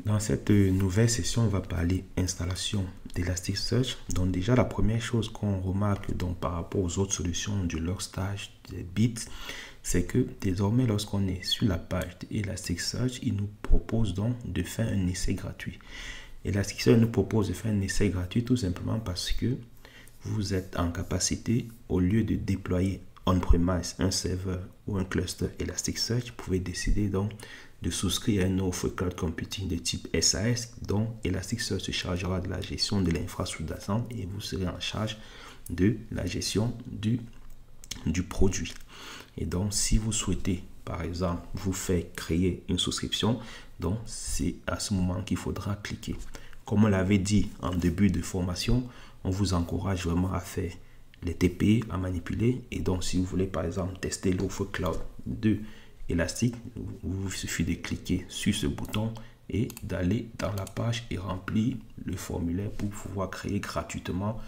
Dans cette nouvelle session, on va parler installation d'Elasticsearch. Donc déjà, la première chose qu'on remarque donc, par rapport aux autres solutions du Logstash, des Bits, c'est que désormais, lorsqu'on est sur la page d'Elasticsearch, il nous propose donc de faire un essai gratuit. Elasticsearch nous propose de faire un essai gratuit tout simplement parce que vous êtes en capacité, au lieu de déployer on-premise un serveur ou un cluster Elasticsearch, vous pouvez décider donc de souscrire à une offre cloud computing de type SAS, dont Elasticsearch se chargera de la gestion de l'infrastructure et vous serez en charge de la gestion du produit. Et donc, si vous souhaitez, par exemple, vous faire créer une souscription, donc c'est à ce moment qu'il faudra cliquer. Comme on l'avait dit en début de formation, on vous encourage vraiment à faire les TP, à manipuler. Et donc, si vous voulez, par exemple, tester l'offre cloud de Elastic, il suffit de cliquer sur ce bouton et d'aller dans la page et remplir le formulaire pour pouvoir créer gratuitement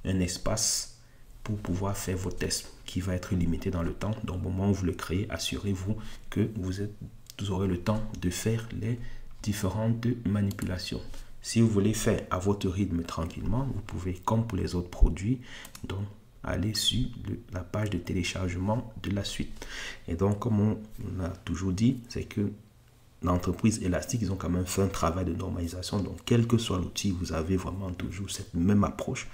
un espace pour pouvoir faire vos tests qui va être limité dans le temps. Donc, au moment où vous le créez, assurez-vous que vous aurez le temps de faire les différentes manipulations. Si vous voulez faire à votre rythme tranquillement, vous pouvez, comme pour les autres produits, donc aller sur la page de téléchargement de la suite. Et donc, comme on a toujours dit, c'est que l'entreprise Elastic, ils ont quand même fait un travail de normalisation. Donc, quel que soit l'outil, vous avez vraiment toujours cette même approche.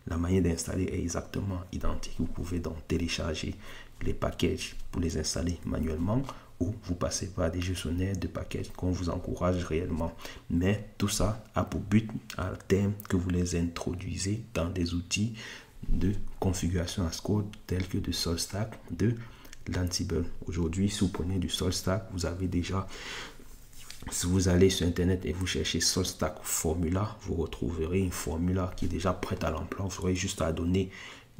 La manière d'installer est exactement identique. Vous pouvez donc télécharger les packages pour les installer manuellement ou vous passez par des gestionnaires de packages qu'on vous encourage réellement. Mais tout ça a pour but à terme que vous les introduisez dans des outils de configuration as code tels que de SaltStack, de l'Ansible. Aujourd'hui, si vous prenez du SaltStack, vous avez déjà, si vous allez sur internet et vous cherchez SaltStack formula, vous retrouverez une formula qui est déjà prête à l'emploi. Vous aurez juste à donner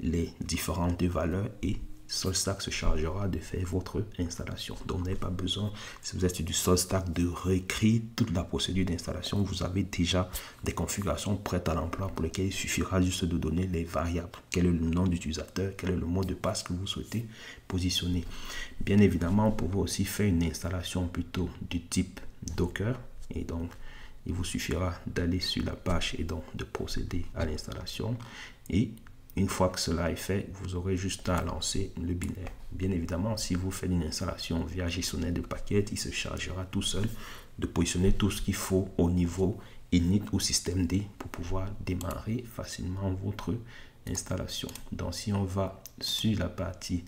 les différentes valeurs et SaltStack se chargera de faire votre installation. Donc, vous n'avez pas besoin, si vous êtes sur du SaltStack, de réécrire toute la procédure d'installation. Vous avez déjà des configurations prêtes à l'emploi pour lesquelles il suffira juste de donner les variables. Quel est le nom d'utilisateur, quel est le mot de passe que vous souhaitez positionner. Bien évidemment, vous pouvez aussi faire une installation plutôt du type Docker. Et donc, il vous suffira d'aller sur la page et donc de procéder à l'installation. Et une fois que cela est fait, vous aurez juste à lancer le binaire. Bien évidemment, si vous faites une installation via gestionnaire de paquets, il se chargera tout seul de positionner tout ce qu'il faut au niveau init ou système D pour pouvoir démarrer facilement votre installation. Donc, si on va sur la partie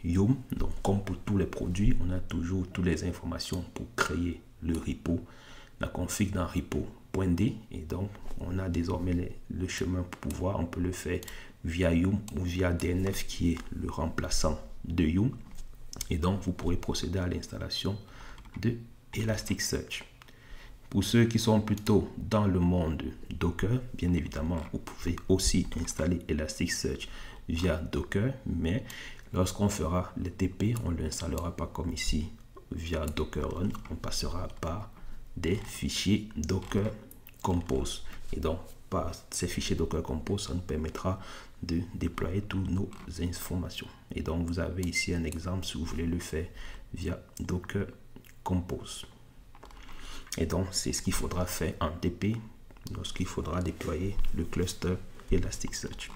Yum, donc comme pour tous les produits, on a toujours toutes les informations pour créer le repo, la config dans repo.d et donc on a désormais le chemin pour pouvoir, on peut le faire via Yum ou via DNF qui est le remplaçant de Yum et donc vous pourrez procéder à l'installation de Elasticsearch. Pour ceux qui sont plutôt dans le monde Docker, bien évidemment, vous pouvez aussi installer Elasticsearch via Docker, mais lorsqu'on fera le TP, on ne l'installera pas comme ici via Docker Run, on passera par des fichiers Docker Compose. Et donc, par ces fichiers Docker Compose, ça nous permettra de déployer toutes nos informations. Et donc, vous avez ici un exemple si vous voulez le faire via Docker Compose. Et donc, c'est ce qu'il faudra faire en TP lorsqu'il faudra déployer le cluster Elasticsearch.